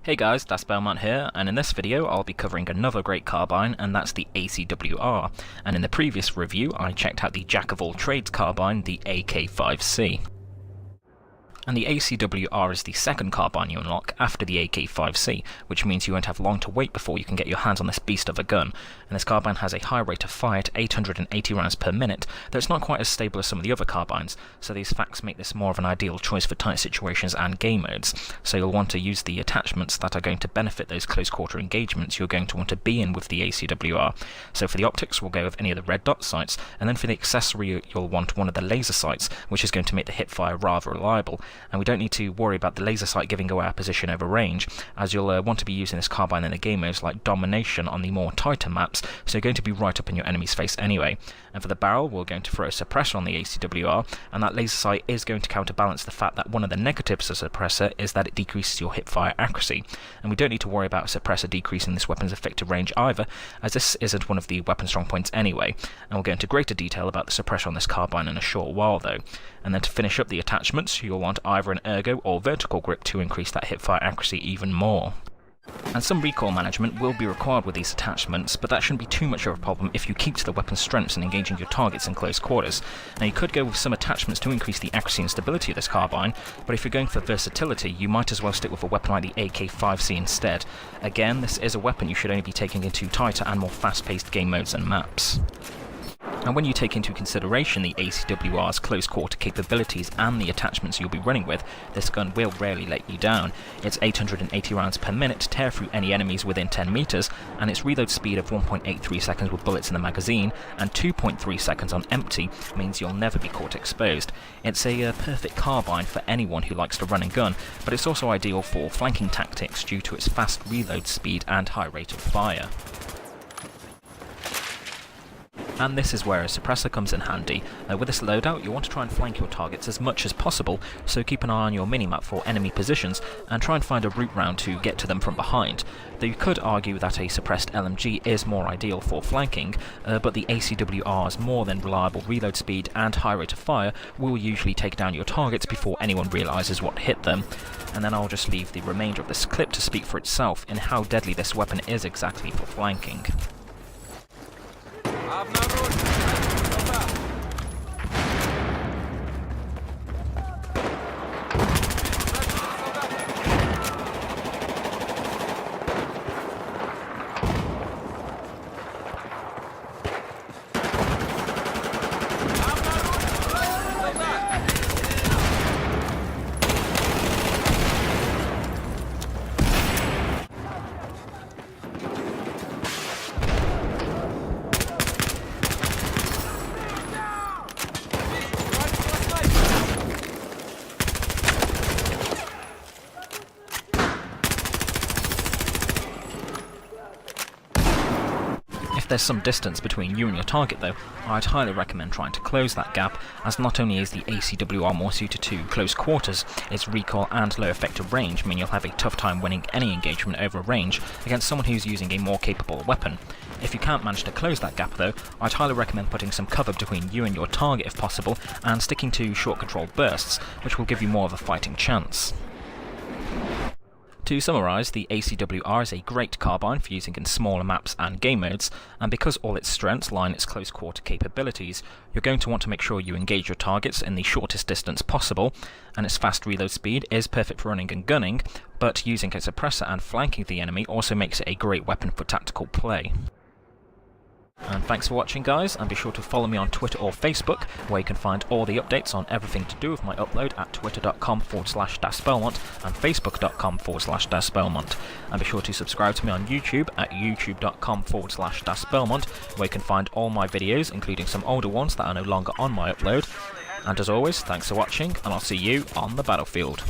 Hey guys, that's Belmont here, and in this video I'll be covering another great carbine, and that's the ACW-R. And in the previous review I checked out the jack-of-all-trades carbine, the AK-5C. And the ACW-R is the second carbine you unlock after the AK-5C, which means you won't have long to wait before you can get your hands on this beast of a gun. And this carbine has a high rate of fire at 880 rounds per minute, though it's not quite as stable as some of the other carbines, so these facts make this more of an ideal choice for tight situations and game modes. So you'll want to use the attachments that are going to benefit those close quarter engagements you're going to want to be in with the ACW-R. So for the optics we'll go with any of the red dot sights, and then for the accessory you'll want one of the laser sights, which is going to make the hip fire rather reliable. And we don't need to worry about the laser sight giving away our position over range, as you'll want to be using this carbine in the game modes like Domination on the more tighter maps, so you're going to be right up in your enemy's face anyway. And for the barrel, we're going to throw a suppressor on the ACW-R, and that laser sight is going to counterbalance the fact that one of the negatives of a suppressor is that it decreases your hip fire accuracy. And we don't need to worry about a suppressor decreasing this weapon's effective range either, as this isn't one of the weapon strong points anyway. And we'll go into greater detail about the suppressor on this carbine in a short while though. And then to finish up the attachments, you'll want either an ergo or vertical grip to increase that hipfire accuracy even more. And some recoil management will be required with these attachments, but that shouldn't be too much of a problem if you keep to the weapon's strengths and engaging your targets in close quarters. Now you could go with some attachments to increase the accuracy and stability of this carbine, but if you're going for versatility you might as well stick with a weapon like the AK-5C instead. Again, this is a weapon you should only be taking into tighter and more fast-paced game modes and maps. And when you take into consideration the ACW-R's close quarter capabilities and the attachments you'll be running with, this gun will rarely let you down. Its 880 rounds per minute tear through any enemies within 10 meters, and its reload speed of 1.83 seconds with bullets in the magazine and 2.3 seconds on empty means you'll never be caught exposed. It's a perfect carbine for anyone who likes to run and gun, but it's also ideal for flanking tactics due to its fast reload speed and high rate of fire. And this is where a suppressor comes in handy. With this loadout, you want to try and flank your targets as much as possible, so keep an eye on your minimap for enemy positions and try and find a route round to get to them from behind. Though you could argue that a suppressed LMG is more ideal for flanking, but the ACW-R's more than reliable reload speed and high rate of fire will usually take down your targets before anyone realises what hit them. And then I'll just leave the remainder of this clip to speak for itself in how deadly this weapon is exactly for flanking. If there's some distance between you and your target though, I'd highly recommend trying to close that gap, as not only is the ACW-R more suited to close quarters, its recoil and low effective range mean you'll have a tough time winning any engagement over range against someone who's using a more capable weapon. If you can't manage to close that gap though, I'd highly recommend putting some cover between you and your target if possible, and sticking to short controlled bursts, which will give you more of a fighting chance. To summarise, the ACW-R is a great carbine for using in smaller maps and game modes, and because all its strengths lie in its close quarter capabilities, you're going to want to make sure you engage your targets in the shortest distance possible, and its fast reload speed is perfect for running and gunning, but using a suppressor and flanking the enemy also makes it a great weapon for tactical play. And thanks for watching guys, and be sure to follow me on Twitter or Facebook, where you can find all the updates on everything to do with my upload at twitter.com/dasbelmont and facebook.com/dasbelmont. And be sure to subscribe to me on YouTube at youtube.com/dasbelmont, where you can find all my videos, including some older ones that are no longer on my upload. And as always, thanks for watching, and I'll see you on the battlefield.